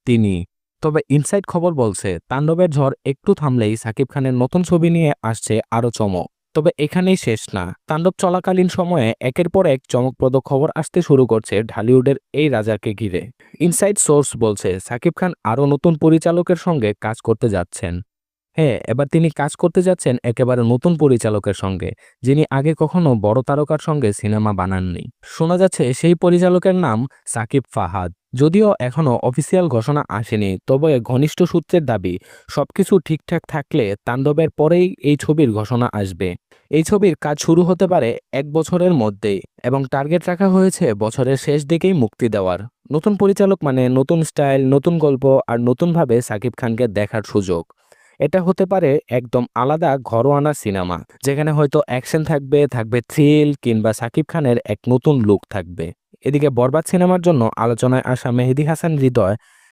তিনি। তবে ইনসাইড খবর বলছে তাণ্ডবের ঝড় একটু থামলেই সাকিব খানের নতুন ছবি নিয়ে আসছে আরও চমক। তবে এখানেই শেষ না, তাণ্ডব চলাকালীন সময়ে একের পর এক চমকপ্রদ খবর আসতে শুরু করছে ঢালিউডের এই রাজাকে ঘিরে। ইনসাইড সোর্স বলছে সাকিব খান আরও নতুন পরিচালকের সঙ্গে কাজ করতে যাচ্ছেন। হ্যাঁ, এবার তিনি কাজ করতে যাচ্ছেন একেবারে নতুন পরিচালকের সঙ্গে, যিনি আগে কখনো বড় তারকার সঙ্গে সিনেমা বানাননি। শোনা যাচ্ছে সেই পরিচালকের নাম সাকিব ফাহাদ। যদিও এখনো অফিসিয়াল ঘোষণা আসেনি, তবে ঘনিষ্ঠ সূত্রের দাবি সবকিছু ঠিকঠাক থাকলে তাণ্ডবের পরেই এই ছবির ঘোষণা আসবে। এই ছবির কাজ শুরু হতে পারে 1 বছরের মধ্যেই এবং টার্গেট রাখা হয়েছে বছরের শেষ দিকেই মুক্তি দেওয়ার। নতুন পরিচালক মানে নতুন স্টাইল, নতুন গল্প আর নতুনভাবে সাকিব খানকে দেখার সুযোগ। এটা হতে পারে একদম আলাদা ঘরোয়ানা সিনেমা, যেখানে হয়তো অ্যাকশন থাকবে, থাকবে থ্রিল, কিংবা সাকিব খানের এক নতুন লুক থাকবে। এদিকে বরবাদ সিনেমার জন্য আলোচনায় আসা মেহেদী হাসান হৃদয়